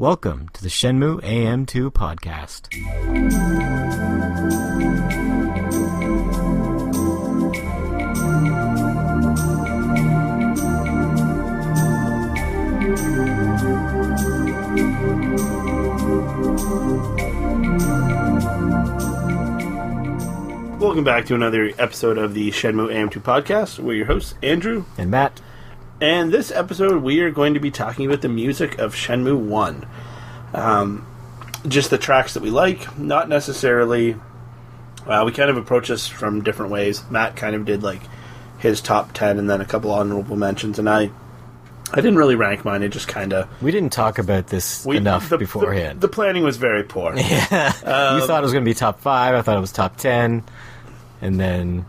Welcome to the Shenmue AM2 podcast. Welcome back to another episode of the Shenmue AM2 podcast. We're your hosts, Andrew And Matt. And this episode, we are going to be talking about the music of Shenmue 1. Just the tracks that we like, not necessarily... we kind of approach this from different ways. Matt kind of did like his top 10 and then a couple honorable mentions, and I didn't really rank mine. It just kind of... We didn't talk about this enough beforehand. The planning was very poor. Yeah. You thought it was going to be top 5, I thought it was top 10, and then...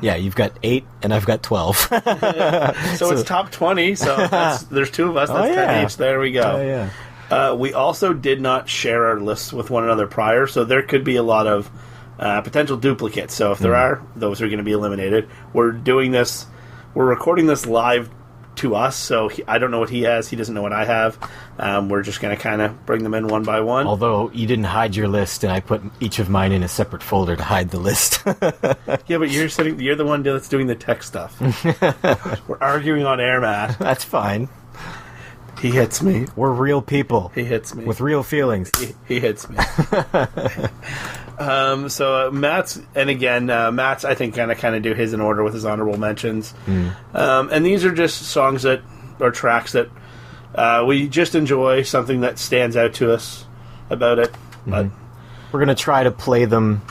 Yeah, you've got 8, and I've got 12. So it's top 20, so there's 2 of us, that's 10 each, there we go. Oh, yeah. We also did not share our lists with one another prior, so there could be a lot of potential duplicates. So if there are, those are going to be eliminated. We're recording this live to us, so I don't know what he has, he doesn't know what I have. We're just going to kind of bring them in one by one. Although you didn't hide your list, and I put each of mine in a separate folder to hide the list. Yeah, but you're the one that's doing the tech stuff. We're arguing on air, Matt. That's fine. He hits me. We're real people. He hits me. With real feelings. He hits me. So Matt's, I think, kind of do his in order with his honorable mentions. And these are just songs or tracks that we just enjoy, something that stands out to us about it. But we're going to try to play them,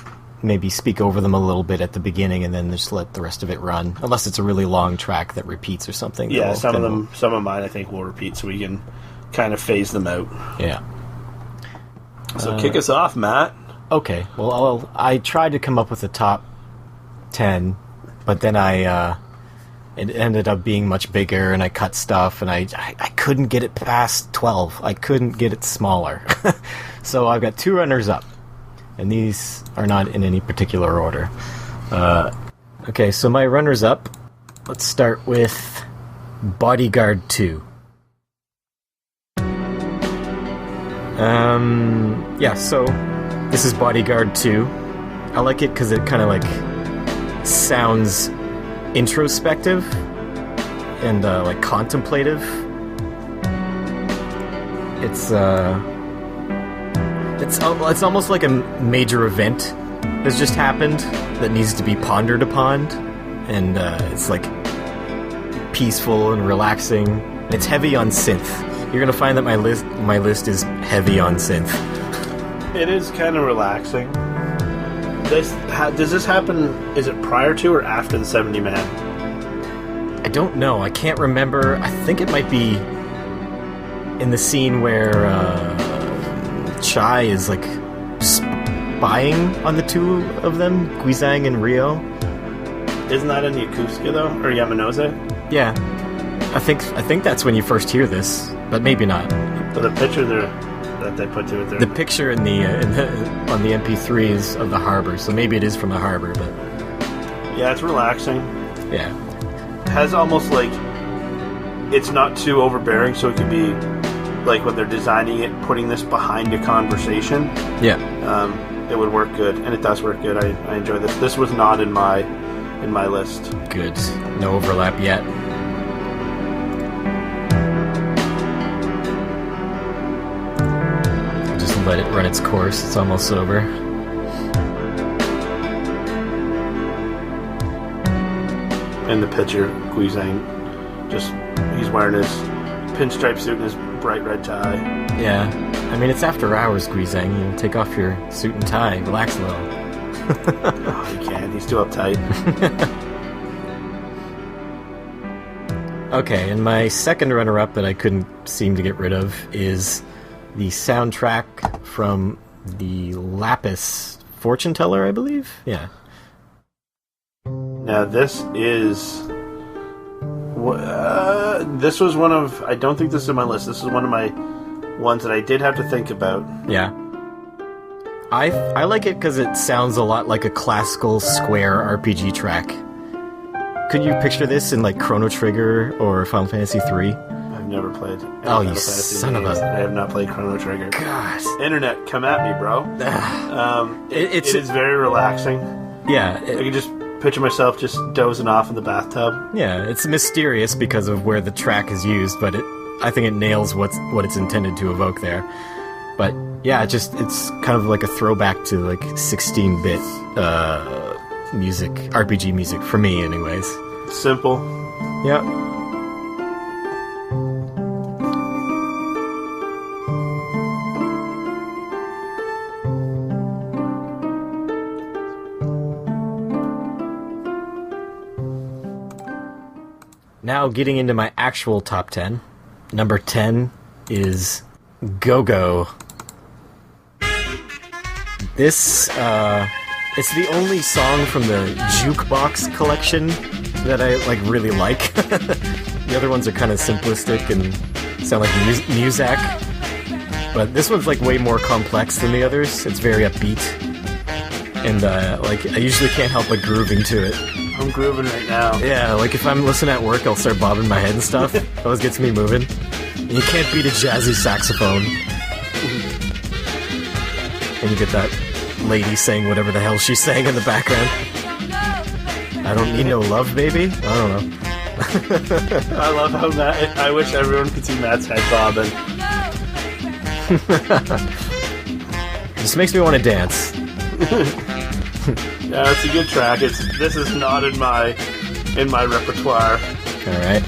maybe speak over them a little bit at the beginning, and then just let the rest of it run. Unless it's a really long track that repeats or something. Yeah, some of mine I think will repeat, so we can kind of phase them out. Yeah. So kick us off, Matt. Okay. Well, I tried to come up with a top 10, but then it ended up being much bigger, and I cut stuff, and I couldn't get it past 12. I couldn't get it smaller. So I've got 2 runners-up. And these are not in any particular order. Okay, so my runners-up, let's start with Bodyguard 2. So this is Bodyguard 2. I like it because it kind of like sounds introspective and like contemplative. It's almost like a major event has just happened that needs to be pondered upon, and it's like peaceful and relaxing. It's heavy on synth. You're gonna find that my list is heavy on synth. It is kind of relaxing. Does this happen? Is it prior to or after the 70 Man? I don't know. I can't remember. I think it might be in the scene where Chai is like spying on the 2 of them, Guizang and Ryo. Isn't that in Yakuza though, or Yamanose? Yeah, I think that's when you first hear this, but maybe not. But the picture there that they put to it there. The picture on the MP3 is of the harbor, so maybe it is from the harbor. But yeah, it's relaxing. Yeah, it has almost like it's not too overbearing, so it could be. Like when they're designing it, putting this behind a conversation. Yeah. It would work good, and it does work good. I enjoy this. This was not in my list. Good. No overlap yet. Just let it run its course. It's almost over. In the picture, Guizang, he's wearing his pinstripe suit and his bright red tie. Yeah. I mean, it's after hours, Guizang. You take off your suit and tie. Relax a little. Oh, he can't. He's too uptight. Okay, and my second runner-up that I couldn't seem to get rid of is the soundtrack from the Lapis Fortune Teller, I believe? Yeah. Now, this was one of... I don't think this is on my list. This is one of my ones that I did have to think about. Yeah. I like it because it sounds a lot like a classical Square RPG track. Could you picture this in like Chrono Trigger or Final Fantasy 3? I have never played. Oh, you son of a... I have not played Chrono Trigger. God. Internet, come at me, bro. It is very relaxing. Yeah. I can just picture myself just dozing off in the bathtub. Yeah, it's mysterious because of where the track is used, but I think it nails what it's intended to evoke there. But yeah, it's kind of like a throwback to like 16-bit music, RPG music for me, anyways. Simple. Yeah. Now getting into my actual top 10. Number 10 is Go-Go. This, it's the only song from the Jukebox collection that I, really like. The other ones are kind of simplistic and sound like Muzak. But this one's, way more complex than the others. It's very upbeat. And, I usually can't help but grooving to it. I'm grooving right now. Yeah, if I'm listening at work, I'll start bobbing my head and stuff. It always gets me moving. And you can't beat a jazzy saxophone. And you get that lady saying whatever the hell she's saying in the background. I don't need no love, baby? I don't know. I love how Matt... I wish everyone could see Matt's head bobbing. Just makes me want to dance. Yeah, it's a good track. This is not in my repertoire. All right.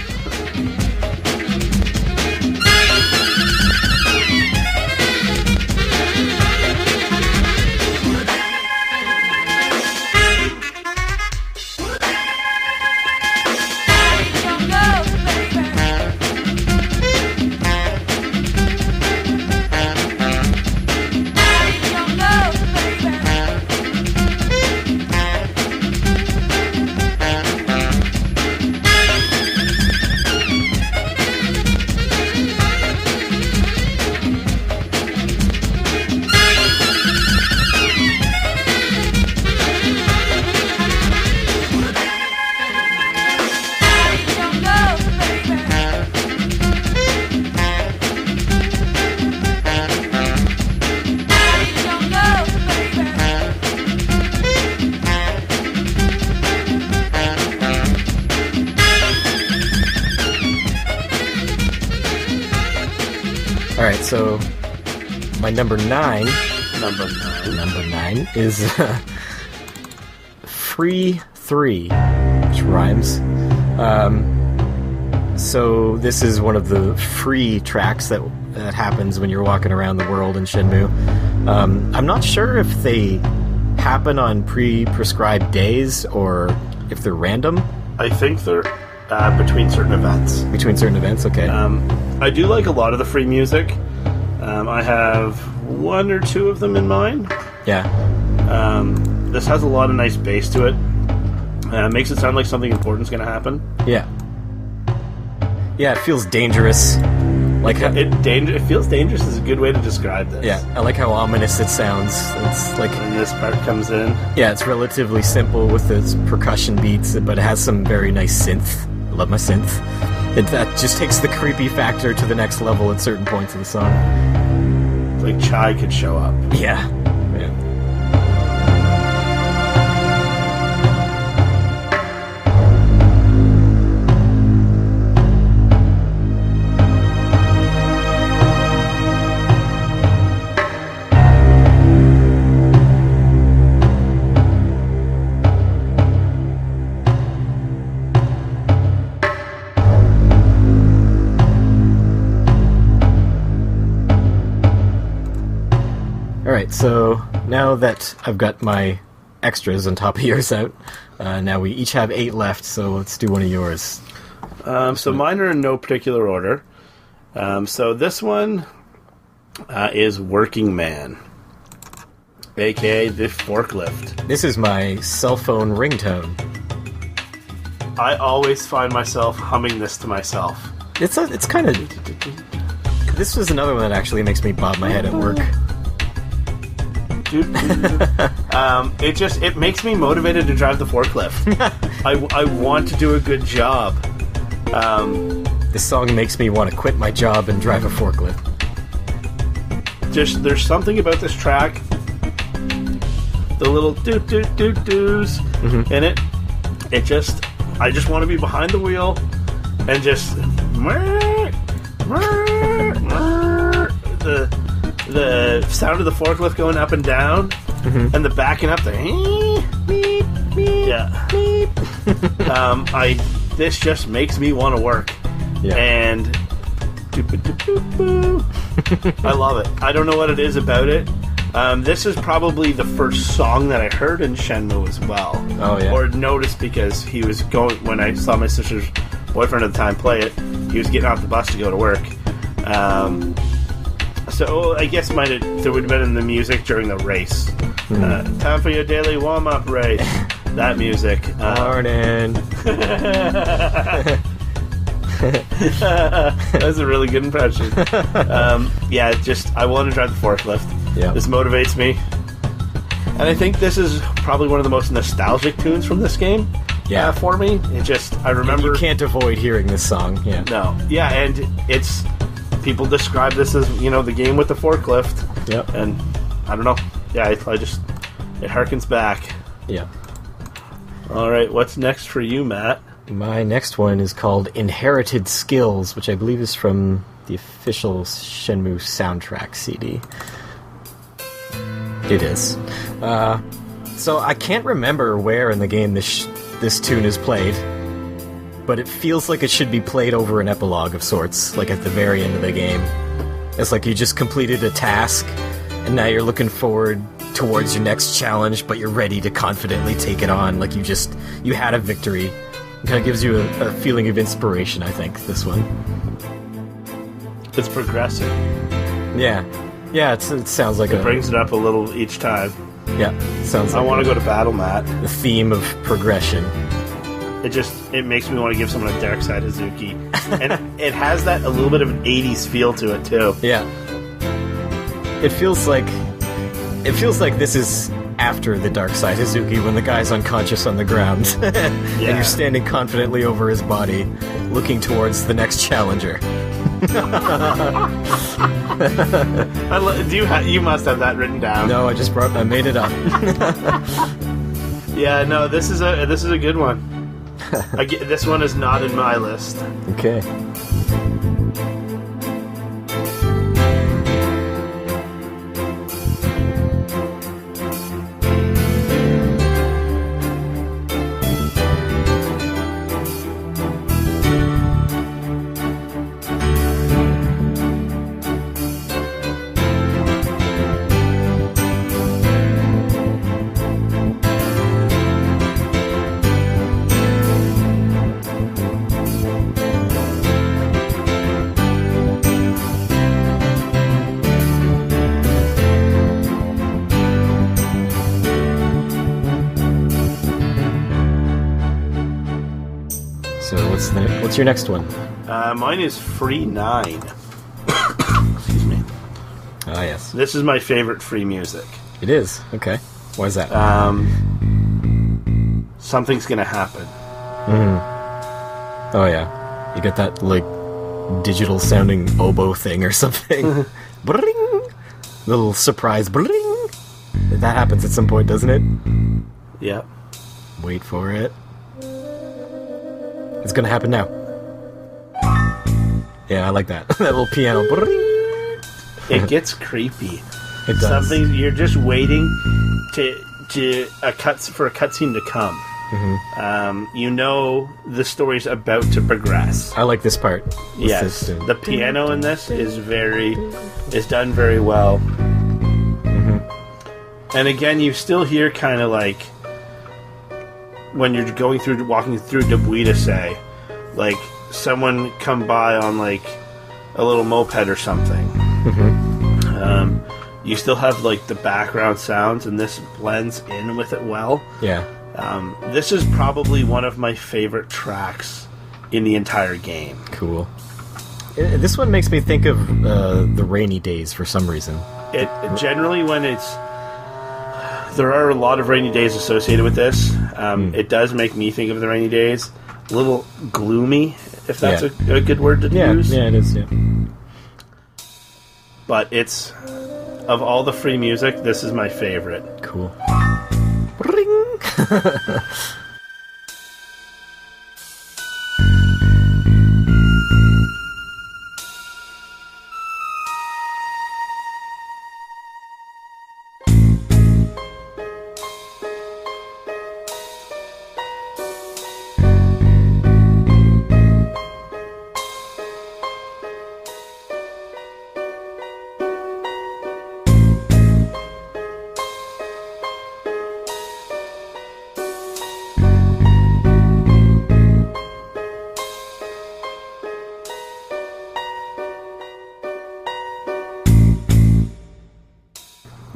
Alright, so my number nine is Free 3, which rhymes. So this is one of the free tracks that happens when you're walking around the world in Shenmue. I'm not sure if they happen on pre-prescribed days or if they're random. I think they're between certain events. Between certain events, okay. I do like a lot of the free music. I have one or two of them in mind. Yeah. This has a lot of nice bass to it. Makes it sound like something important's going to happen. Yeah. Yeah, it feels dangerous. It feels dangerous is a good way to describe this. Yeah, I like how ominous it sounds. It's like when this part comes in. Yeah, it's relatively simple with its percussion beats, but it has some very nice synth. I love my synth. That just takes the creepy factor to the next level at certain points of the song. It's like Chai could show up. Yeah. Alright, so now that I've got my extras on top of yours out, now we each have 8 left, so let's do one of yours. So mine are in no particular order. So this one is Working Man, aka the forklift. This is my cell phone ringtone. I always find myself humming this to myself. It's kind of... This was another one that actually makes me bob my head at work. It makes me motivated to drive the forklift. I want to do a good job. This song makes me want to quit my job and drive a forklift. There's something about this track. The little doos in it. I just want to be behind the wheel and just the sound of the forklift going up and down and the backing up there. Yeah. This just makes me want to work. Yeah. And I love it. I don't know what it is about it. This is probably the first song that I heard in Shenmue as well. Oh, yeah. Or noticed because he was going, when I saw my sister's boyfriend at the time play it, he was getting off the bus to go to work. So I guess there would have been in the music during the race. Time for your daily warm-up race. That music. Morning. That's a really good impression. I want to drive the forklift. Yeah. This motivates me. And I think this is probably one of the most nostalgic tunes from this game. Yeah. For me. I remember... You can't avoid hearing this song, yeah. No. Yeah, and it's... People describe this as, the game with the forklift. Yep. And, I don't know. Yeah, it harkens back. Yeah. Alright, what's next for you, Matt? My next one is called Inherited Skills, which I believe is from the official Shenmue soundtrack CD. It is. So I can't remember where in the game this tune is played, but it feels like it should be played over an epilogue of sorts, like at the very end of the game. It's like you just completed a task, and now you're looking forward towards your next challenge, but you're ready to confidently take it on, like you had a victory. It kind of gives you a feeling of inspiration, I think, this one. It's progressive. Yeah. Yeah, it sounds like it brings it up a little each time. Yeah, sounds like I want to go to battle, Matt. The theme of progression. It makes me want to give someone a Dark Side Hazuki. And it has that a little bit of an 80s feel to it, too. Yeah. It feels like this is after the Dark Side Hazuki, when the guy's unconscious on the ground and you're standing confidently over his body, looking towards the next challenger. You must have that written down. No, I made it up. Yeah, no, this is a good one. This one is not in my list. Okay. What's your next one? Mine is Free 9. Excuse me. Ah, yes. This is my favorite free music. It is? Okay. Why is that? Something's gonna happen. Oh, yeah. You get that, digital sounding oboe thing or something. Bring! Little surprise bring! That happens at some point, doesn't it? Yep. Wait for it. It's gonna happen now. Yeah, I like that. That little piano. It gets creepy. It does. You're just waiting for a cutscene to come. The story's about to progress. I like this part. Yes, the piano in this is done very well. And again, you still hear kind of like when you're walking through Debuita, say, like someone come by on like a little moped or something. You still have like the background sounds, and this blends in with it well. Yeah. This is probably one of my favorite tracks in the entire game. Cool. This one makes me think of the Rainy Days for some reason. It generally, there are a lot of Rainy Days associated with this. It does make me think of the Rainy Days. a little gloomy, if that's a good word to use. Yeah, it is, yeah. But it's, of all the free music, this is my favorite. Cool. Ring!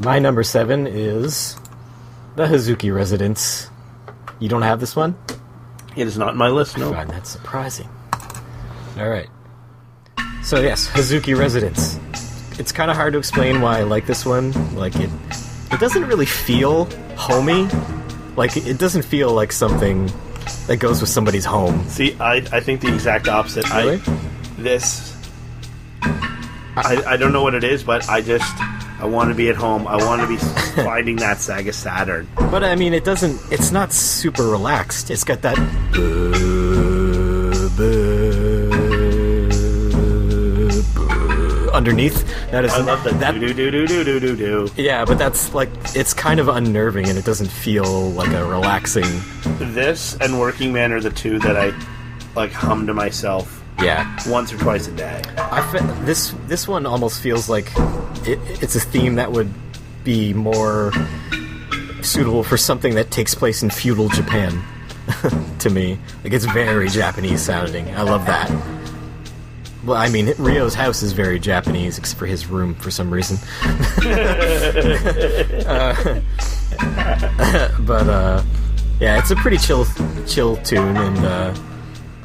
My number 7 is the Hazuki Residence. You don't have this one? It is not on my list, no. I find that surprising. Alright. So yes, Hazuki Residence. It's kind of hard to explain why I like this one. Like, it doesn't really feel homey. Like, it doesn't feel like something that goes with somebody's home. See, I think the exact opposite. Really? I don't know what it is, but I want to be at home. I want to be finding that Sega Saturn. But I mean, it's not super relaxed. It's got that underneath. That is, I love that do do do do do do do. Yeah, but that's like, it's kind of unnerving, and it doesn't feel like a relaxing. This and Working Man are the two that I like hum to myself. Yeah, once or twice a day. This one almost feels like it's a theme that would be more suitable for something that takes place in feudal Japan. To me, like, it's very Japanese sounding. I love that. Well, I mean, Ryo's house is very Japanese, except for his room for some reason. But yeah, it's a pretty chill tune, and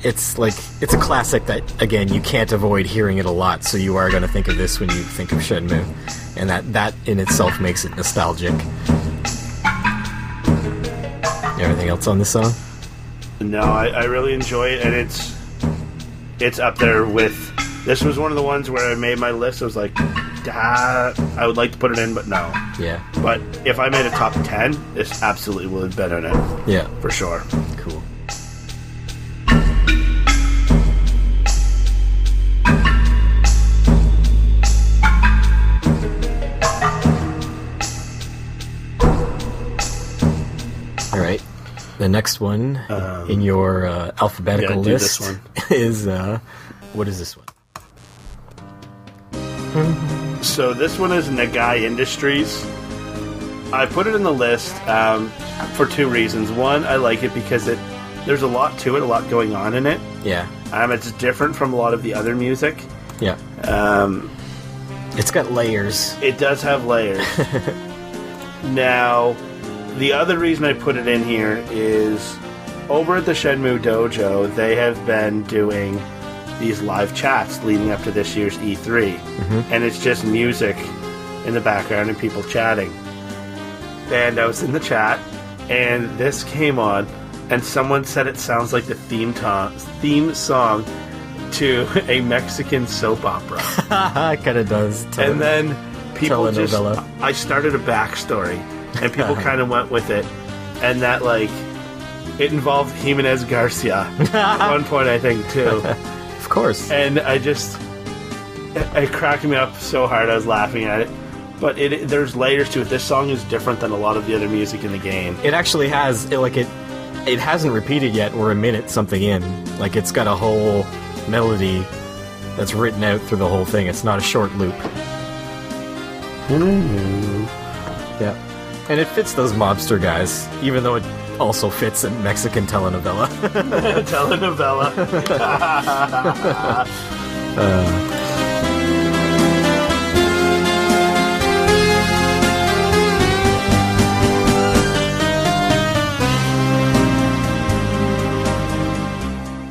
it's a classic that, again, you can't avoid hearing it a lot, so you are going to think of this when you think of Shenmue, and that in itself makes it nostalgic. Anything else on this song? No, I really enjoy it, and it's up there with... This was one of the ones where I made my list. I was like, I would like to put it in, but no. Yeah. But if I made a top 10, this absolutely would have been in it. Yeah. For sure. Cool. Alright. The next one in your alphabetical list is... what is this one? So this one is Nagai Industries. I put it in the list for two reasons. One, I like it because there's a lot to it, a lot going on in it. Yeah. It's different from a lot of the other music. Yeah. It's got layers. It does have layers. Now, the other reason I put it in here is over at the Shenmue Dojo, they have been doing these live chats leading up to this year's E3. Mm-hmm. And it's just music in the background and people chatting. And I was in the chat, and this came on, and someone said it sounds like the theme song to a Mexican soap opera. It kind of does. And then people just... I started a backstory, and people kind of went with it. And that, like, it involved Jimenez Garcia at one point, I think, too. Of course. And it cracked me up so hard I was laughing at it. But there's layers to it. This song is different than a lot of the other music in the game. It actually has, it hasn't repeated yet. We're a minute something in. Like, it's got a whole melody that's written out through the whole thing. It's not a short loop. Yeah. And it fits those mobster guys, even though it also fits a Mexican telenovela. Telenovela.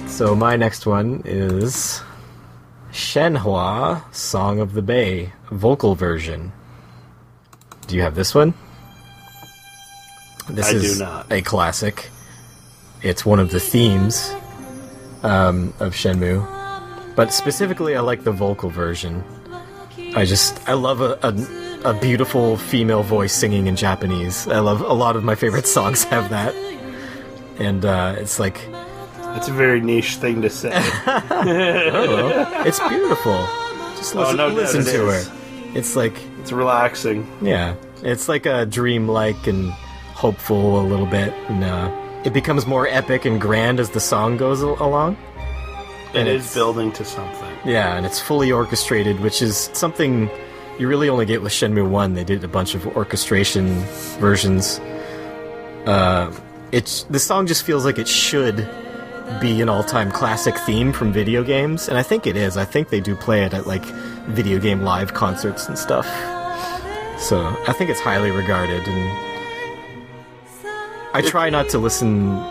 So my next one is Shenhua Song of the Bay, vocal version. Do you have this one? This I is do not. A classic. It's one of the themes of Shenmue. But specifically, I like the vocal version. I love a beautiful female voice singing in Japanese. A lot of my favorite songs have that. And it's like... It's a very niche thing to say. It's beautiful. Just listen to her. It's like... It's relaxing. Yeah. It's like a dreamlike and hopeful a little bit. And it becomes more epic and grand as the song goes along. It is building to something. Yeah, and it's fully orchestrated, which is something you really only get with Shenmue 1. They did a bunch of orchestration versions. The song just feels like it should be an all-time classic theme from video games, and I think it is. I think they do play it at, like, video game live concerts and stuff. So, I think it's highly regarded, and I try not to listen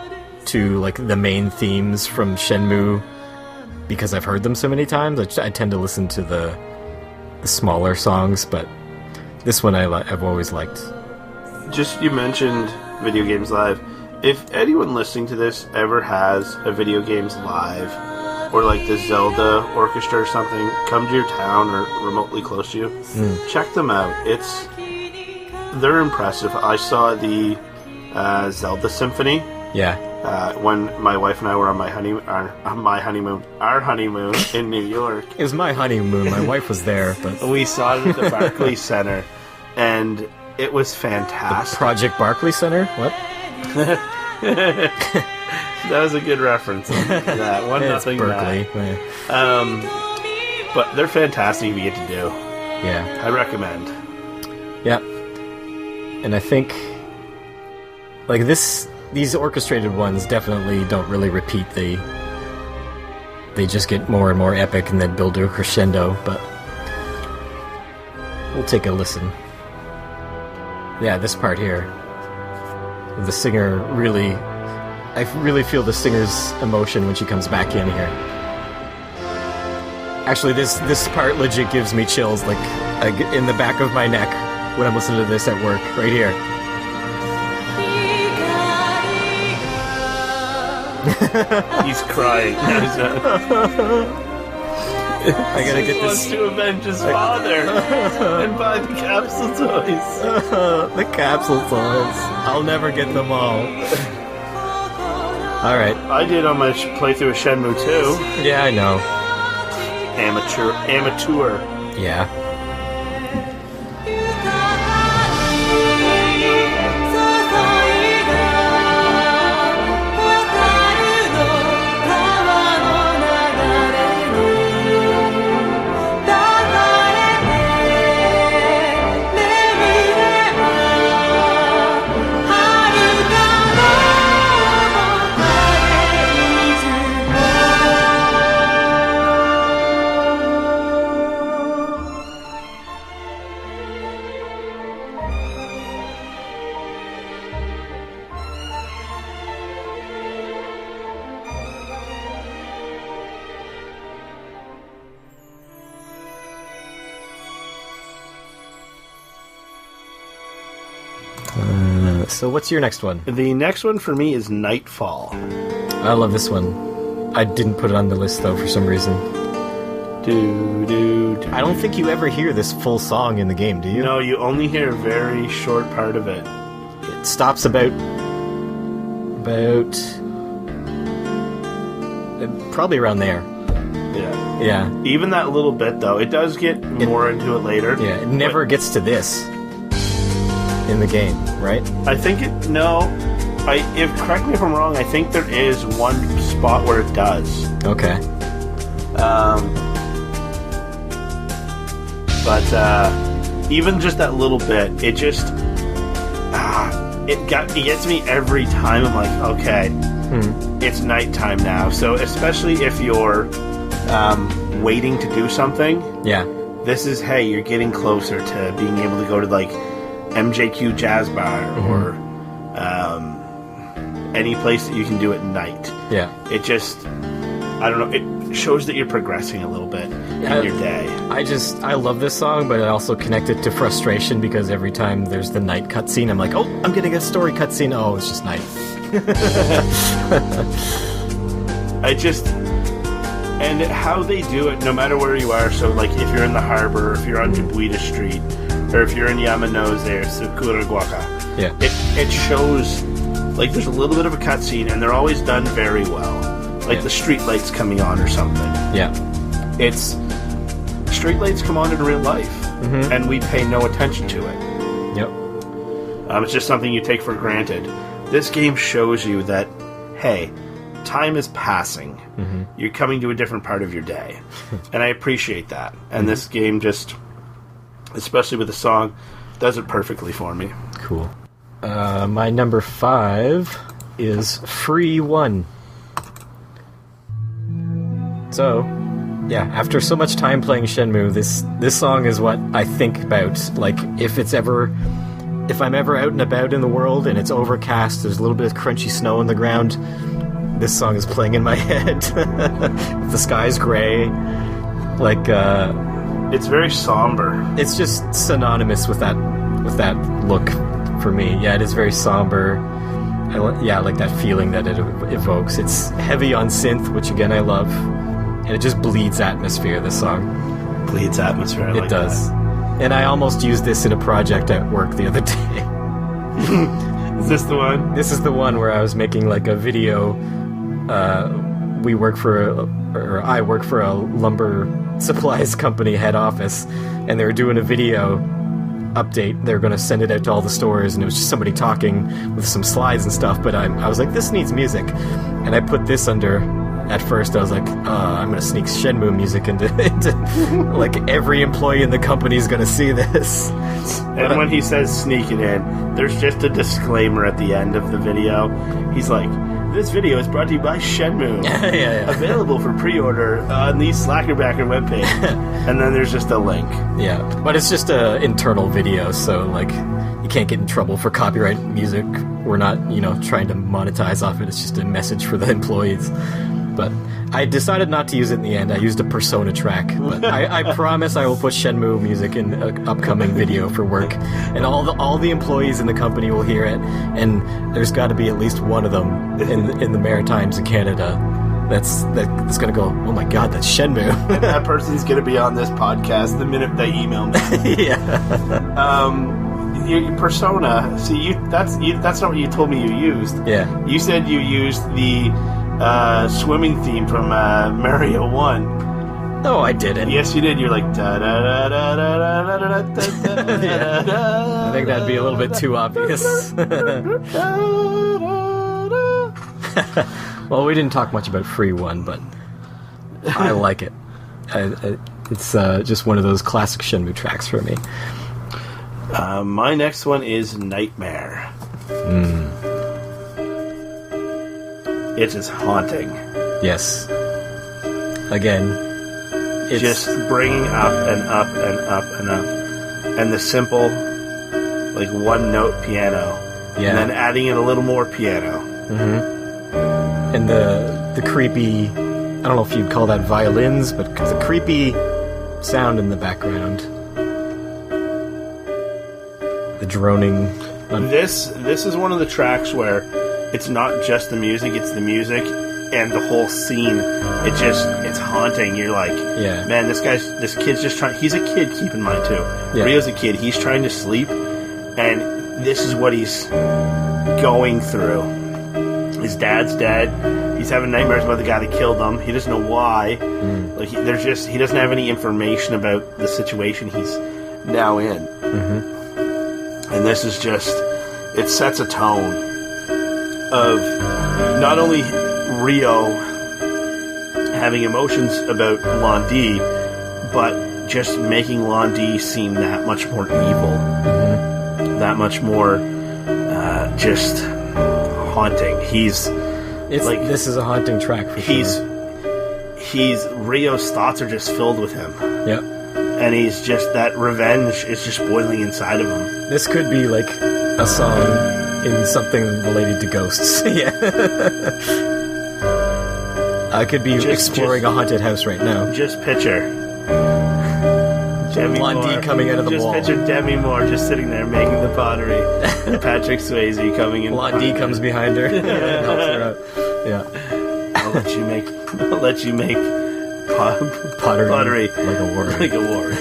to, like, the main themes from Shenmue because I've heard them so many times. I tend to listen to the smaller songs, but this one I've always liked. Just, you mentioned Video Games Live. If anyone listening to this ever has a Video Games Live, or like the Zelda Orchestra or something, come to your town or remotely close to you, check them out. They're impressive. I saw the Zelda Symphony. Yeah. When my wife and I were on our honeymoon in New York. It was my honeymoon. My wife was there, but we saw it at the Barclays Center, and it was fantastic. The Project Barclays Center? What? That was a good reference. That one, nothing. Berkeley. But they're fantastic if you get to do. Yeah, I recommend. Yeah, and I think like these orchestrated ones definitely don't really repeat. They just get more and more epic and then build to a crescendo. But we'll take a listen. Yeah, this part here. The singer really... I really feel the singer's emotion when she comes back in here. Actually, this part legit gives me chills, like in the back of my neck when I'm listening to this at work, right here. He's crying. I gotta get this. He wants to avenge his father and buy the capsule toys. The capsule toys. I'll never get them all. Alright. I did on my playthrough of Shenmue 2. Yeah, I know. Amateur. Yeah. So what's your next one? The next one for me is Nightfall. I love this one. I didn't put it on the list though for some reason. I don't think you ever hear this full song in the game, do you? No, you only hear a very short part of it. It stops about probably around there. Yeah. Yeah. Even that little bit though, it does get more into it later. Yeah, it never gets to this in the game, right? I think correct me if I'm wrong, I think there is one spot where it does. Okay. But even just that little bit, it just it gets me every time. I'm like, okay, it's nighttime now. So especially if you're waiting to do something, yeah, this is, hey, you're getting closer to being able to go to like MJQ Jazz Bar or any place that you can do at night. Yeah. It just, I don't know, it shows that you're progressing a little bit in your day. I love this song, but I also connect it to frustration because every time there's the night cutscene, I'm like, oh, I'm getting a story cutscene. Oh, it's just night. And how they do it, no matter where you are, so like if you're in the harbor, if you're on Jibuita Street, or if you're in Yamanose there, Sakuraguaka, Yeah. it shows, like there's a little bit of a cutscene, and they're always done very well. Like the street lights coming on or something. Yeah. It's, street lights come on in real life, and we pay no attention to it. Yep. It's just something you take for granted. This game shows you that, hey, time is passing. You're coming to a different part of your day. And I appreciate that. And this game just, especially with the song, does it perfectly for me. Cool. My number 5 is Free 1. So, yeah, after so much time playing Shenmue, this song is what I think about. Like, if I'm ever out and about in the world and it's overcast, there's a little bit of crunchy snow on the ground, this song is playing in my head. The sky's gray. Like, it's very somber. It's just synonymous with that look for me. Yeah, it is very somber. I like that feeling that it evokes. It's heavy on synth, which again I love. And it just bleeds atmosphere, this song. Bleeds atmosphere, I like it does. that. And I almost used this in a project at work the other day. Is this the one? This is the one where I was making like a video. I work for a lumber supplies company head office, and they were doing a video update. They were going to send it out to all the stores, and it was just somebody talking with some slides and stuff, but I was like, this needs music. And I put this under. At first, I was like, I'm going to sneak Shenmue music into like, every employee in the company is going to see this. And when he says sneak it in, there's just a disclaimer at the end of the video. He's like, this video is brought to you by Shenmue. Yeah. Available for pre-order on the Slackerbacker webpage. And then there's just a link. Yeah, but it's just an internal video, so, like, you can't get in trouble for copyright music. We're not, trying to monetize off it. It's just a message for the employees. But I decided not to use it in the end. I used a Persona track. But I promise I will put Shenmue music in an upcoming video for work. And all the employees in the company will hear it. And there's got to be at least one of them in the Maritimes in Canada that's going to go, oh my god, that's Shenmue. And that person's going to be on this podcast the minute they email me. Yeah. Your Persona, see, that's not what you told me you used. Yeah. You said you used the swimming theme from Mario 1. No, I didn't. Yes, you did. You're like da da da da da da da da da. I think that'd be a little bit too obvious. Well, we didn't talk much about Free 1, but I like it. It's just one of those classic Shenmue tracks for me. My next one is Nightmare. It is haunting. Yes. Again, it's just bringing up and up and up and up, and the simple, like, one-note piano, and then adding in a little more piano. And the creepy, I don't know if you'd call that violins, but the creepy sound in the background, the droning. This is one of the tracks where it's not just the music, it's the music and the whole scene. It's haunting. You're like, man, this kid's just trying. He's a kid, keep in mind too. Yeah. Rio's a kid. He's trying to sleep, and this is what he's going through. His dad's dead. He's having nightmares about the guy that killed him. He doesn't know why. Like he doesn't have any information about the situation he's now in. And this is just, it sets a tone of not only Rio having emotions about Londi, but just making Londi seem that much more evil, that much more just haunting. This is a haunting track for sure. Rio's thoughts are just filled with him. Yep. And he's just, that revenge is just boiling inside of him. This could be like a song in something related to ghosts. Yeah. I could be exploring a haunted house right now. Just picture Demi Blondie Moore coming out of the wall. Just picture Demi Moore just sitting there making the pottery. And Patrick Swayze coming in. Blondie comes behind her. Yeah. Helps her out. Yeah. I'll let you make Pottery. Like a warrior. Like a warrior.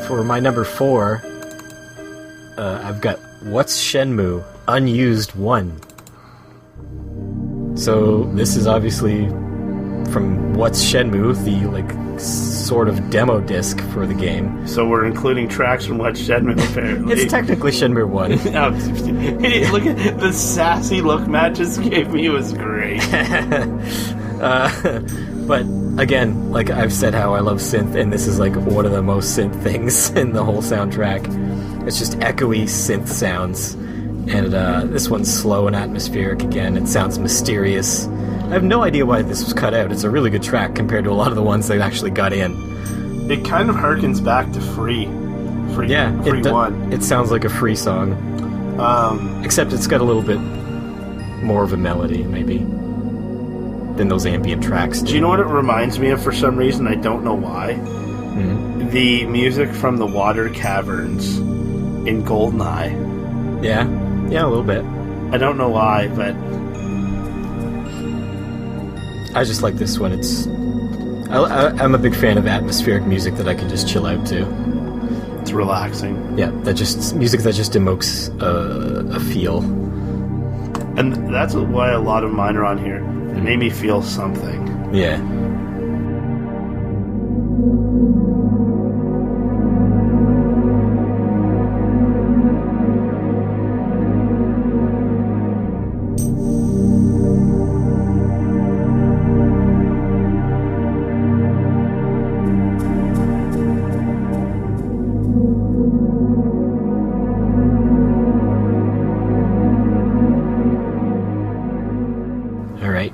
For my number 4, I've got What's Shenmue? Unused 1. So this is obviously from What's Shenmue, the sort of demo disc for the game. So we're including tracks from What's Shenmue, apparently. It's technically Shenmue 1. Hey, look at the sassy look Matt just gave me. It was great. But again, like I've said how I love synth, and this is like one of the most synth things in the whole soundtrack. It's just echoey synth sounds, and this one's slow and atmospheric again. It sounds mysterious. I have no idea why this was cut out. It's a really good track compared to a lot of the ones they actually got in. It kind of harkens back to Free yeah, One. It sounds like a Free song, except it's got a little bit more of a melody, maybe, than those ambient tracks do. Do you know what it reminds me of for some reason? I don't know why. Mm-hmm. The music from the water caverns in GoldenEye. Yeah, a little bit. I don't know why, but I just like this one. I'm a big fan of atmospheric music that I can just chill out to. it's relaxing. Yeah, music that just evokes a feel. And that's why a lot of mine are on here. It made me feel something. Yeah.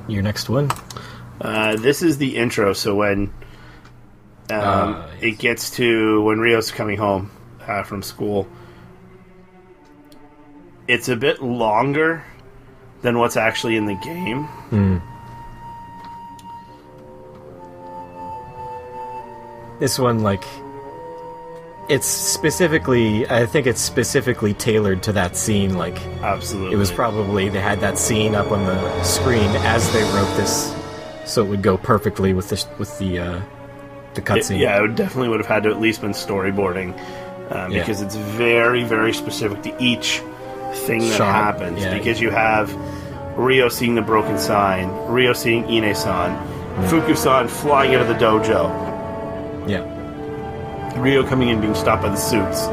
Your next one? This is the intro, so when it gets to when Ryo's coming home from school, it's a bit longer than what's actually in the game. This one, it's specifically, I think it's specifically tailored to that scene. Absolutely, it was probably they had that scene up on the screen as they wrote this, so it would go perfectly with the cutscene. Yeah, it definitely would have had to at least been storyboarding, because it's very, very specific to each thing that happens. Yeah. Because you have Ryo seeing the broken sign, Ryo seeing Ine-san, Fuku-san flying out of the dojo. Yeah. Ryo coming in, being stopped by the suits.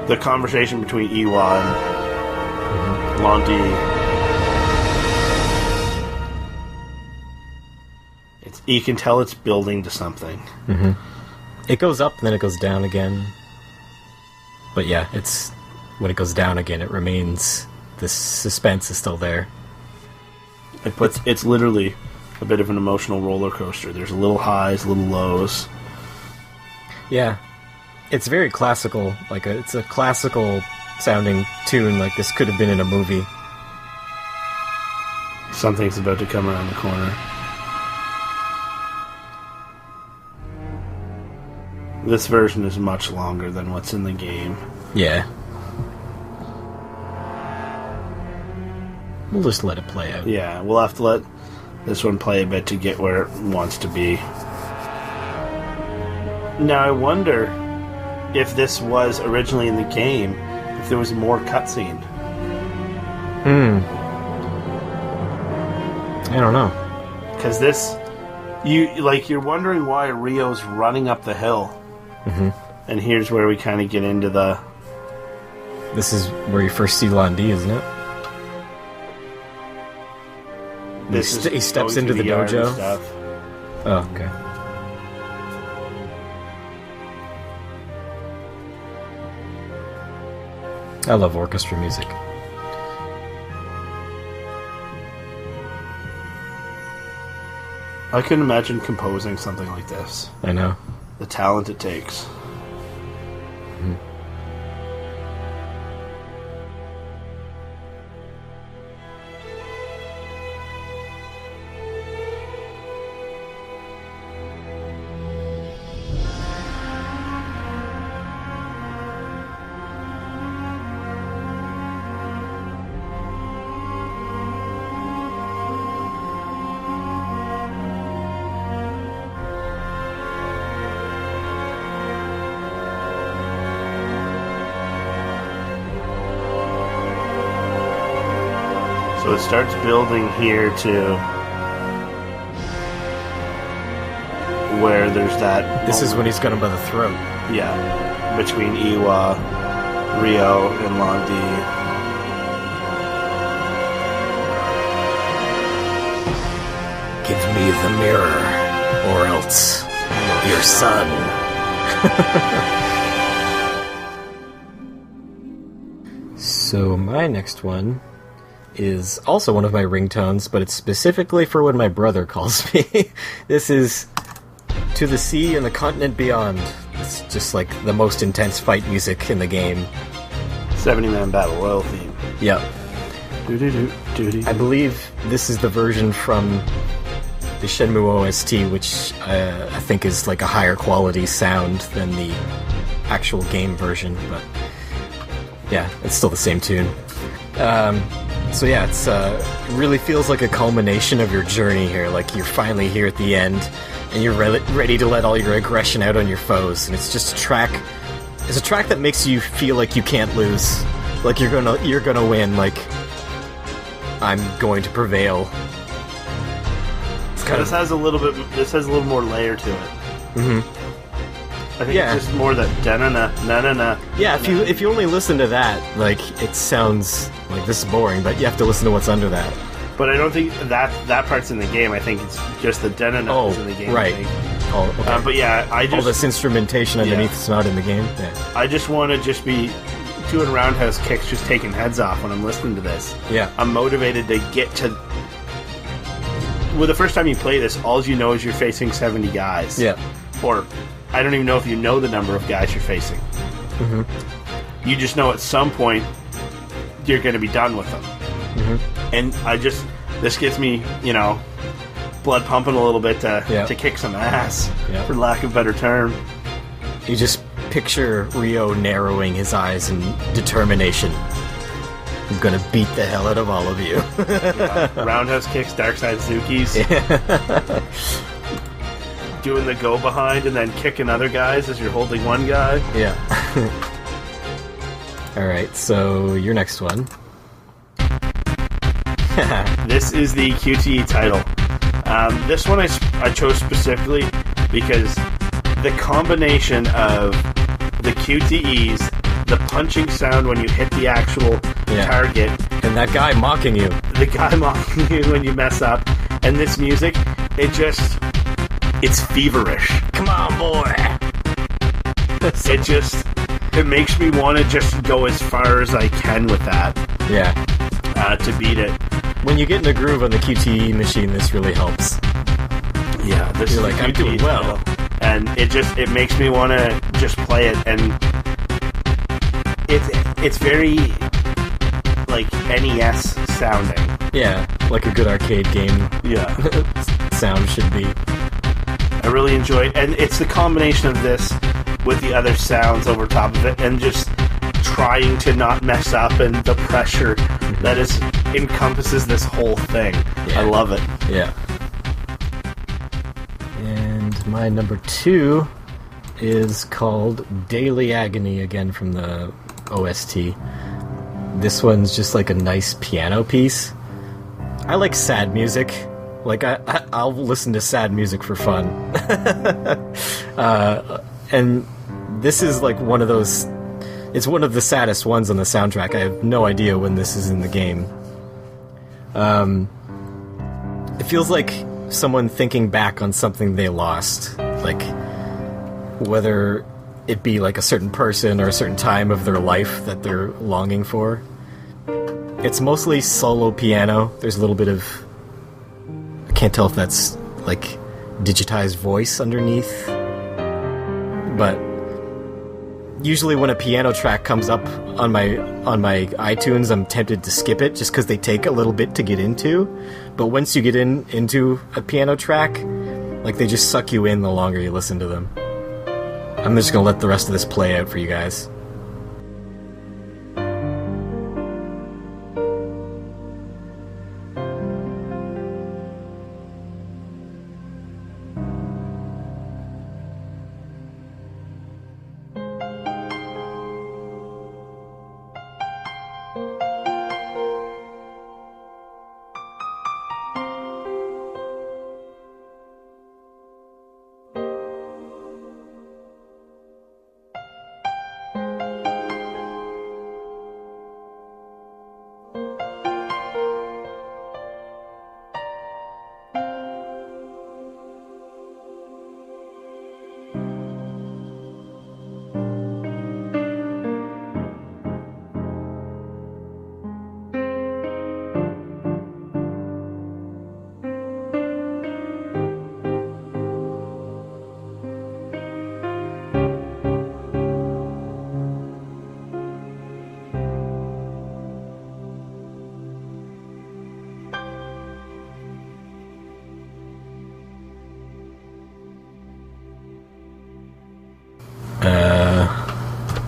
The conversation between Iwa and Lanti. You can tell it's building to something. Mm-hmm. It goes up, and then it goes down again. But yeah, when it goes down again, it remains. The suspense is still there. It's literally a bit of an emotional roller coaster. There's little highs, little lows. Yeah. It's very classical. It's a classical sounding tune. This could have been in a movie. Something's about to come around the corner. This version is much longer than what's in the game. Yeah. We'll just let it play out. Yeah, we'll have to let this one play a bit to get where it wants to be. Now, I wonder if this was originally in the game, if there was more cutscene. I don't know. Because you're wondering why Ryo's running up the hill. Mm-hmm. And here's where we kind of get into the... This is where you first see Lanti, isn't it? He steps into the dojo. Stuff. Oh, okay. I love orchestra music. I couldn't imagine composing something like this. I know. the talent it takes. So it starts building here to where there's that... This is when he's got him by the throat. Yeah, between Iwa, Rio, and Londi. Give me the mirror, or else your son. So my next one is also one of my ringtones, but it's specifically for when my brother calls me. This is To the Sea and the Continent Beyond. It's just like the most intense fight music in the game. 70-man battle royal theme. Yep. Do-do-do-do-do. I believe this is the version from the Shenmue OST, which I think is like a higher quality sound than the actual game version, but yeah, it's still the same tune. So yeah, it really feels like a culmination of your journey here. Like you're finally here at the end, and you're ready to let all your aggression out on your foes. And it's just a track. It's a track that makes you feel like you can't lose. Like you're gonna win. Like I'm going to prevail. It's kind This has a little more layer to it. Mm-hmm. I think it's just more that da-na-na. Yeah, if you only listen to that, like, it sounds like this is boring, but you have to listen to what's under that. But I don't think that part's in the game. I think it's just the da-na-na is in the game. Right. Oh, okay. But yeah, all this instrumentation underneath is not in the game? Yeah. I just want to just be doing roundhouse kicks, just taking heads off when I'm listening to this. Yeah. I'm motivated to get to... Well, the first time you play this, all you know is you're facing 70 guys. Yeah. Or... I don't even know if you know the number of guys you're facing. Mm-hmm. You just know at some point you're going to be done with them. Mm-hmm. And this gets me, blood pumping a little bit to kick some ass, for lack of a better term. You just picture Rio narrowing his eyes in determination. I'm going to beat the hell out of all of you. Roundhouse kicks, dark side Zukis. Yeah. Doing the go behind and then kicking other guys as you're holding one guy. Yeah. Alright, so your next one. This is the QTE title. This one I chose specifically because the combination of the QTEs, the punching sound when you hit the actual target, and that guy mocking you. The guy mocking you when you mess up, and this music, it's feverish. Come on, boy! It makes me want to just go as far as I can with that. Yeah. To beat it. When you get in the groove on the QTE machine, this really helps. Yeah, You're like, I'm doing well. And it makes me want to just play it, and it's very, like, NES sounding. Yeah, like a good arcade game. Yeah. Sound should be. I really enjoy it, and it's the combination of this with the other sounds over top of it, and just trying to not mess up, and the pressure that encompasses this whole thing. Yeah. I love it. Yeah. And my number 2 is called Daily Agony, again from the OST. This one's just like a nice piano piece. I like sad music. Like, I'll listen to sad music for fun. And this is like one of those... It's one of the saddest ones on the soundtrack. I have no idea when this is in the game. It feels like someone thinking back on something they lost. Like, whether it be like a certain person or a certain time of their life that they're longing for. It's mostly solo piano. There's a little bit of... I can't tell if that's like digitized voice underneath. but usually when a piano track comes up on my iTunes, I'm tempted to skip it just because they take a little bit to get into. But once you get into a piano track, like, they just suck you in the longer you listen to them. I'm just gonna let the rest of this play out for you guys.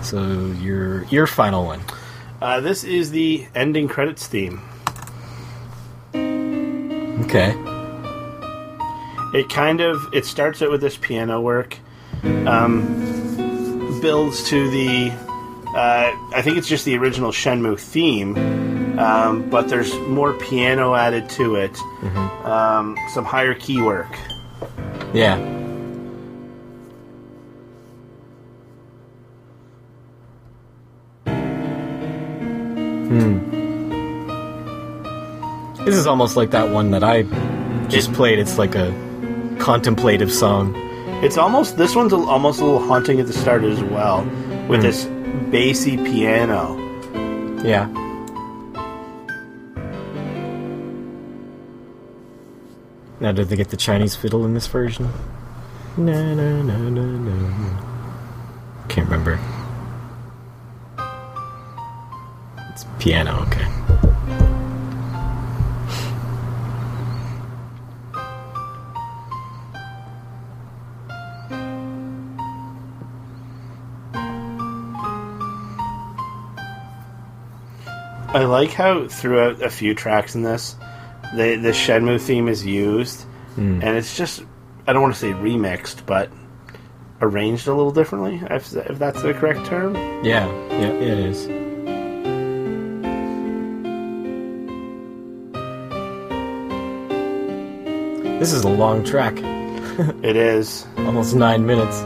So your final one. This is the ending credits theme. Okay. It starts out with this piano work, builds to the, I think it's just the original Shenmue theme, but there's more piano added to it, some higher key work. Yeah. This is almost like that one that I just played. It's like a contemplative song. This one's almost a little haunting at the start as well, with this bassy piano. Yeah. Now, did they get the Chinese fiddle in this version? No, no, no, no, no. Can't remember. It's piano, okay. I like how throughout a few tracks in this, the Shenmue theme is used, and it's just, I don't want to say remixed, but arranged a little differently, if that's the correct term. Yeah, it is. This is a long track. It is. Almost 9 minutes.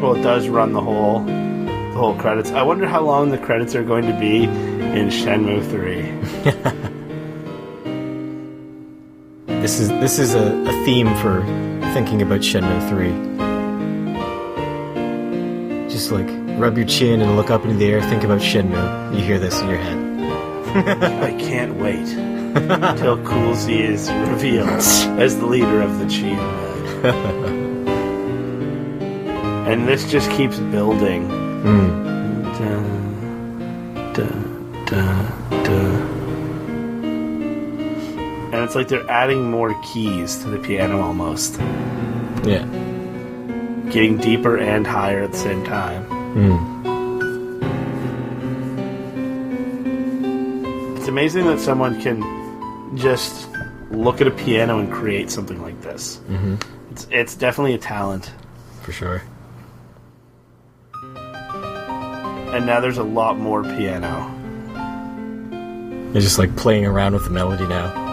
Well, it does run the whole credits. I wonder how long the credits are going to be in Shenmue 3. This is a theme for thinking about Shenmue 3. Just like rub your chin and look up into the air, think about Shenmue. You hear this in your head. I can't wait until Cool Z is revealed as the leader of the Chi Mode. And this just keeps building. Da, da, da, da. And it's like they're adding more keys to the piano almost. Yeah. Getting deeper and higher at the same time. It's amazing that someone can just look at a piano and create something like this. It's definitely a talent. For sure. And now there's a lot more piano. You're just like playing around with the melody now.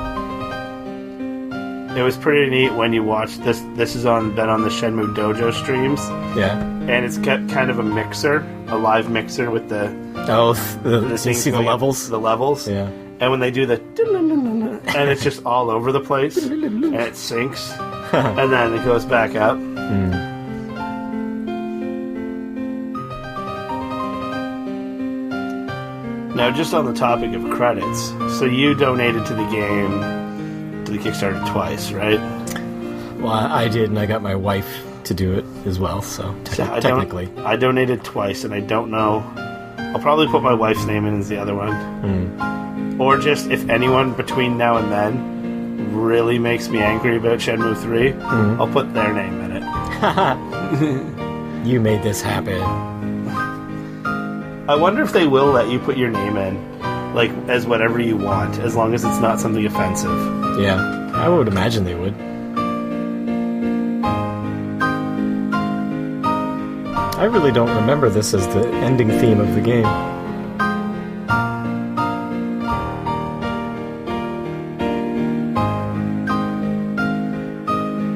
It was pretty neat when you watched this. This has been on the Shenmue Dojo streams. Yeah. And it's got kind of a mixer, a live mixer with the... Oh, you see the levels? The levels. Yeah. And when they do the... And it's just all over the place. And it syncs. And then it goes back up. Now, just on the topic of credits, so you donated to the game, to the Kickstarter twice, right? Well, I did, and I got my wife to do it as well, so technically. I donated twice, and I don't know. I'll probably put my wife's name in as the other one. Or just, if anyone between now and then really makes me angry about Shenmue 3, I'll put their name in it. You made this happen. I wonder if they will let you put your name in, like, as whatever you want, as long as it's not something offensive. Yeah, I would imagine they would. I really don't remember this as the ending theme of the game.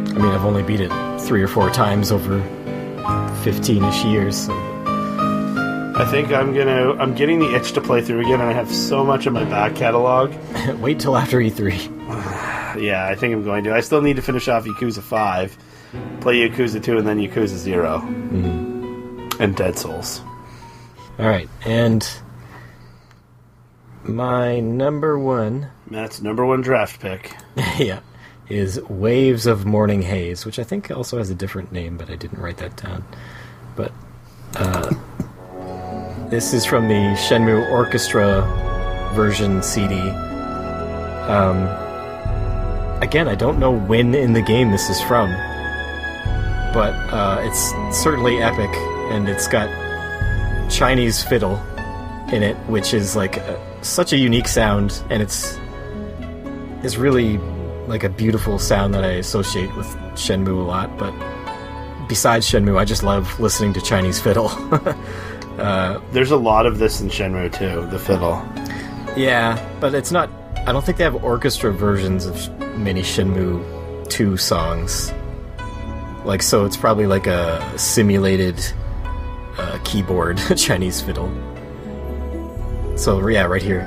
I mean, I've only beat it 3 or 4 times over 15-ish years. So. I think I'm getting the itch to play through again, and I have so much in my back catalog. Wait till after E3. Yeah, I think I'm going to. I still need to finish off Yakuza 5, play Yakuza 2, and then Yakuza 0. And Dead Souls. Alright, and my number 1... Matt's number 1 draft pick. Yeah, is Waves of Morning Haze, which I think also has a different name, but I didn't write that down. But, this is from the Shenmue Orchestra version CD. Again, I don't know when in the game this is from, but it's certainly epic, and it's got Chinese fiddle in it, which is like such a unique sound, and it's really like a beautiful sound that I associate with Shenmue a lot. But besides Shenmue, I just love listening to Chinese fiddle. There's a lot of this in Shenmue too, the fiddle. Yeah, but it's not... I don't think they have orchestra versions of many Shenmue 2 songs. Like, so it's probably like a simulated keyboard Chinese fiddle. So, yeah, right here.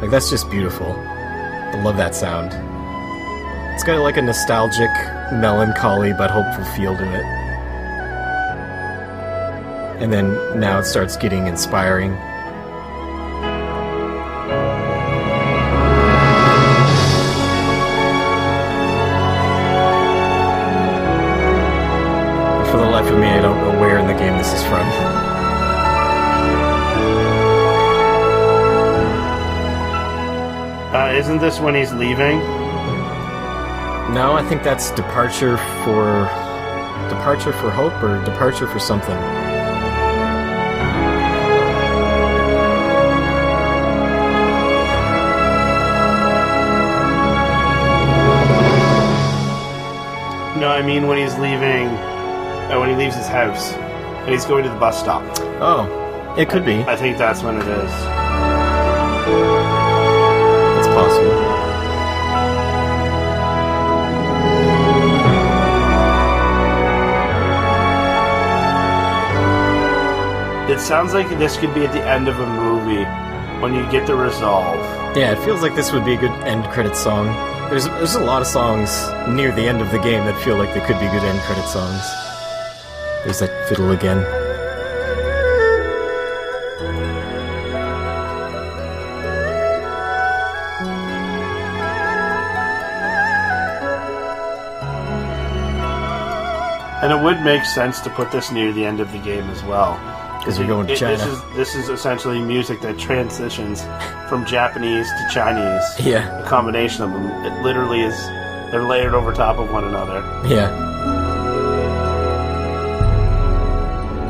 Like, that's just beautiful. I love that sound. It's got like a nostalgic, melancholy, but hopeful feel to it. And then now it starts getting inspiring. For the life of me, I don't know where in the game this is from. Isn't this when he's leaving? No, I think that's Departure for Hope or Departure for something. No, I mean when he's leaving, when he leaves his house, and he's going to the bus stop. Oh, it could be. I think that's when it is. It's possible. It sounds like this could be at the end of a movie, when you get the resolve. Yeah, it feels like this would be a good end credit song. There's a lot of songs near the end of the game that feel like they could be good end credit songs. There's that fiddle again. And it would make sense to put this near the end of the game as well. Because you're going to China. This is essentially music that transitions from Japanese to Chinese. Yeah. A combination of them. It literally is... They're layered over top of one another. Yeah.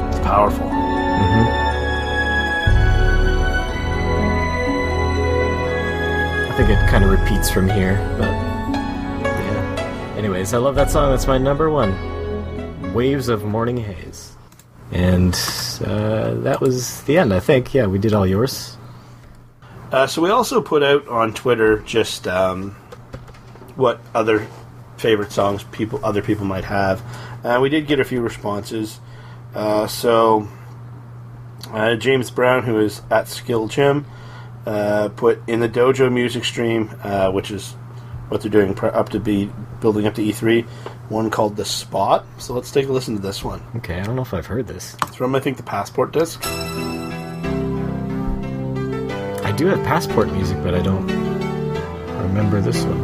It's powerful. Mm-hmm. I think it kind of repeats from here, but... Yeah. Anyways, I love that song. That's my number 1. Waves of Morning Haze. And that was the end, I think. Yeah, we did all yours. So we also put out on Twitter just what other favorite songs other people might have. We did get a few responses. So James Brown, who is at SkillJim, put in the Dojo music stream, which is what they're doing building up to E3, one called The Spot. So let's take a listen to this one. Okay, I don't know if I've heard this. It's from, I think, the Passport disc. I do have Passport music, but I don't remember this one.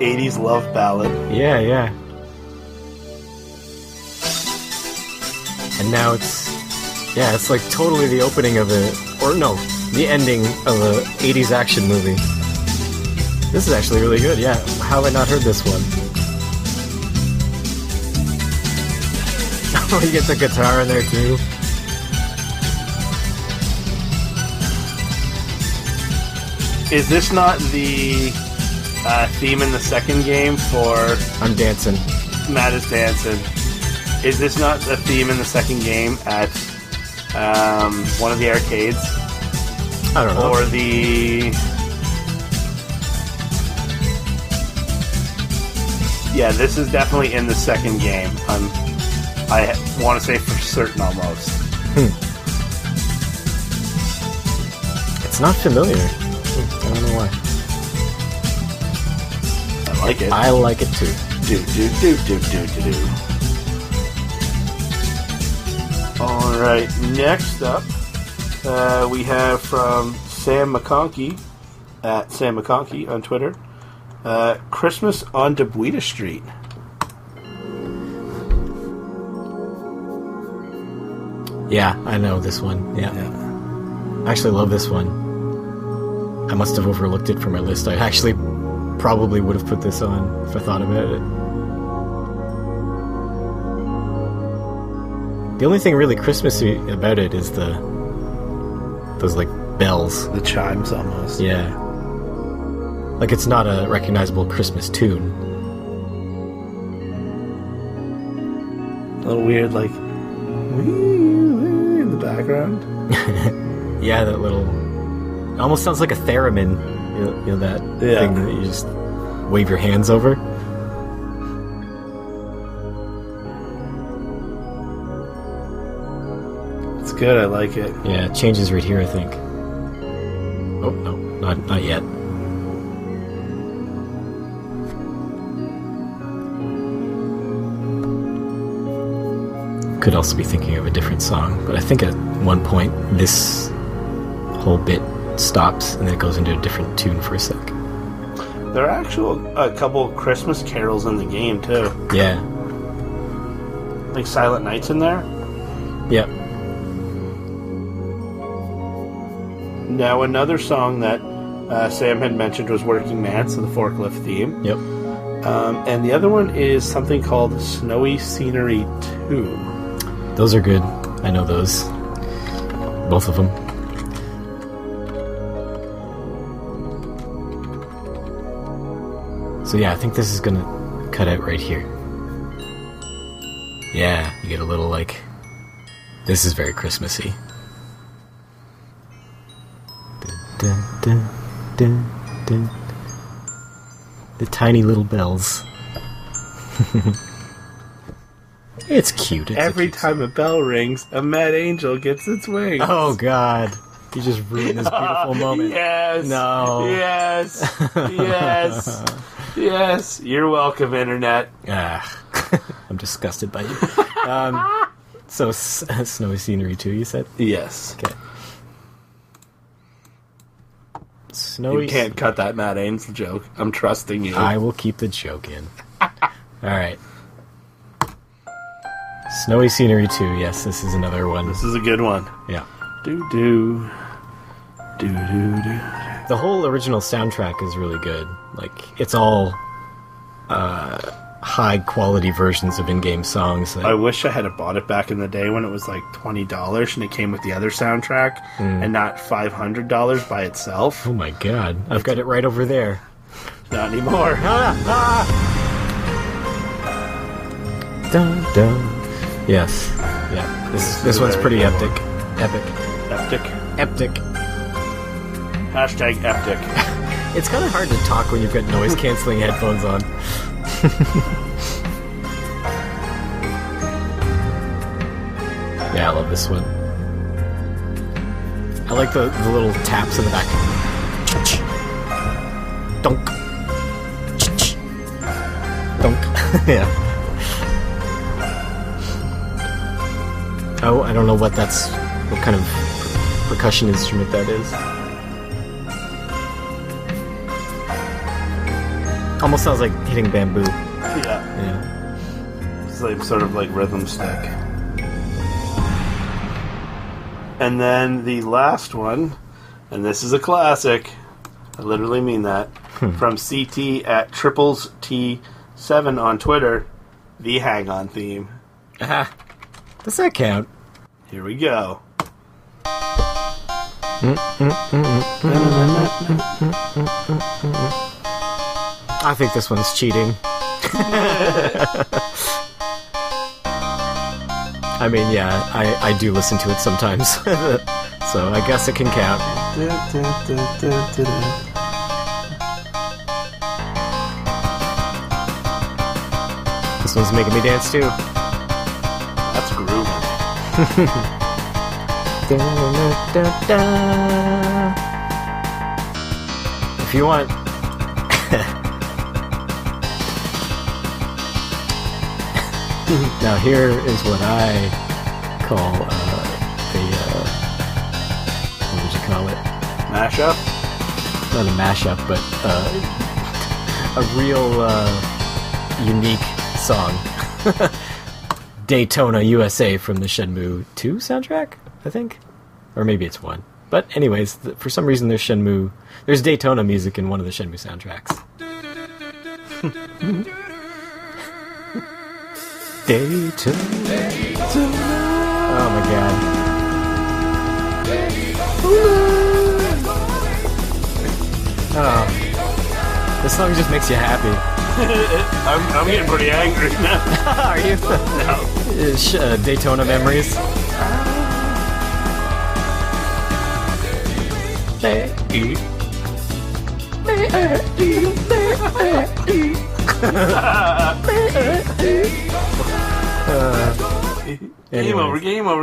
80s love ballad. Yeah. And now it's like totally the opening of the ending of a 80s action movie. This is actually really good, yeah. How have I not heard this one? Oh, you get the guitar in there too. Is this not the theme in the second game for... I'm dancing. Matt is dancing. Is this not the theme in the second game at one of the arcades? I don't know. Or the... Yeah, this is definitely in the second game. I want to say for certain almost. It's not familiar. I don't know why. I like it. I like it too. Do. Alright, next up, we have from Sam McConkey, at Sam McConkey on Twitter, Christmas on Debuita Street. Yeah, I know this one. Yeah. I actually love this one. I must have overlooked it from my list. I actually probably would have put this on if I thought about it. The only thing really Christmassy about it is those like bells. The chimes almost. Yeah. Like it's not a recognizable Christmas tune. A little weird, like in the background. Yeah, that little... It almost sounds like a theremin. You know that thing that you just wave your hands over? It's good, I like it. Yeah, it changes right here, I think. Oh, no, not yet. Could also be thinking of a different song, but I think at one point this whole bit stops and then it goes into a different tune for a sec. There are a couple Christmas carols in the game too. Yeah. Like Silent Night's in there. Yep. Now another song that Sam had mentioned was Working Man, so the forklift theme. Yep. And the other one is something called Snowy Scenery 2. Those are good. I know those. Both of them. So yeah, I think this is gonna cut out right here. Yeah, you get a little like... This is very Christmassy. Dun, dun, dun, dun. The tiny little bells. It's cute. It's Every cute time a bell rings, a mad angel gets its wings. Oh, God. You just ruined this beautiful moment. Yes. No. Yes. Yes. Yes. You're welcome, Internet. I'm disgusted by you. So, Snowy Scenery 2, you said? Yes. Okay. Snowy... You can't cut that Mad Angel joke. I'm trusting you. I will keep the joke in. Alright. Snowy Scenery 2, yes, this is another one. This is a good one. Yeah. Do-do. Do-do-do. The whole original soundtrack is really good. Like, it's all high-quality versions of in-game songs. I wish I had bought it back in the day when it was like $20 and it came with the other soundtrack and not $500 by itself. Oh my god. I've got it right over there. Not anymore. Dun, dun. Yes. Yeah. This one's pretty epic. Epic. Hashtag epic. It's kind of hard to talk when you've got noise-canceling headphones on. Yeah, I love this one. I like the little taps in the back. Dunk. Dunk. Yeah. Oh, I don't know what kind of percussion instrument that is. Almost sounds like hitting bamboo. Yeah. Yeah. It's like sort of like rhythm stick. And then the last one, and this is a classic, I literally mean that, from CT at Triples T7 on Twitter, the Hang On theme. Does that count? Here we go. I think this one's cheating. I mean, yeah, I do listen to it sometimes. So I guess it can count. This one's making me dance too. That's groovy. If you want... Now here is what I call what would you call it? Mashup? Not a mashup, but a real unique song. Daytona, USA from the Shenmue 2 soundtrack, I think? Or maybe it's 1. But anyways, for some reason there's Daytona music in one of the Shenmue soundtracks. Daytona. Oh my god. Oh. This song just makes you happy. I'm getting pretty angry now. Are you? No. Daytona memories.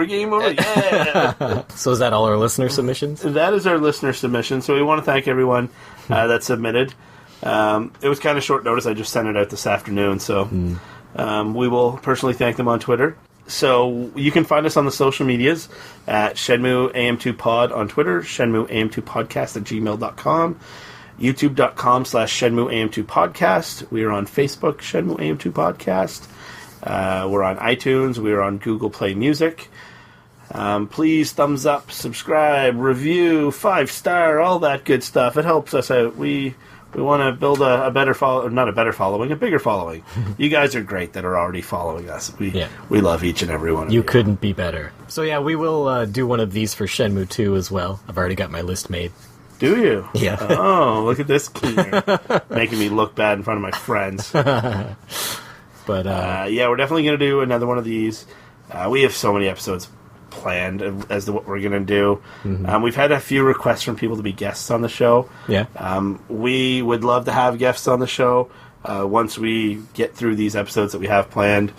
Game over, yeah! So is that all our listener submissions? That is our listener submission, so we want to thank everyone that submitted. It was kind of short notice, I just sent it out this afternoon, so we will personally thank them on Twitter. So you can find us on the social medias at Shenmue AM2 Pod on Twitter, Shenmue AM2 Podcast at gmail.com, youtube.com/Shenmue AM2 Podcast. We are on Facebook, Shenmue AM2 Podcast. We're on iTunes. We're on Google Play Music. Please thumbs up, subscribe, review, 5-star, all that good stuff. It helps us out. We want to build a better not a better following, a bigger following. You guys are great that are already following us. We love each and every one of you. You couldn't be better. So yeah, we will do one of these for Shenmue 2 as well. I've already got my list made. Do you? Yeah. Oh, look at this keener. Making me look bad in front of my friends. But yeah, we're definitely going to do another one of these. We have so many episodes planned as to what we're going to do. Mm-hmm. We've had a few requests from people to be guests on the show. Yeah. We would love to have guests on the show once we get through these episodes that we have planned,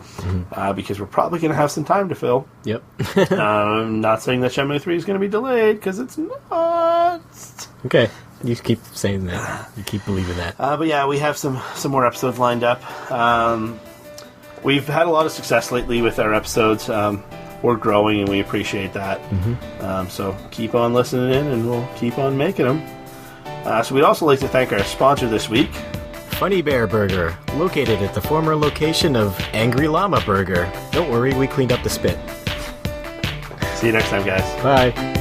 because we're probably going to have some time to fill. Yep. Not saying that Shenmue 3 is going to be delayed, because it's not. Okay. You keep saying that. You keep believing that. But yeah, we have some more episodes lined up. We've had a lot of success lately with our episodes. We're growing, and we appreciate that. Mm-hmm. So keep on listening in, and we'll keep on making them. So we'd also like to thank our sponsor this week, Funny Bear Burger, located at the former location of Angry Llama Burger. Don't worry, we cleaned up the spit. See you next time, guys. Bye.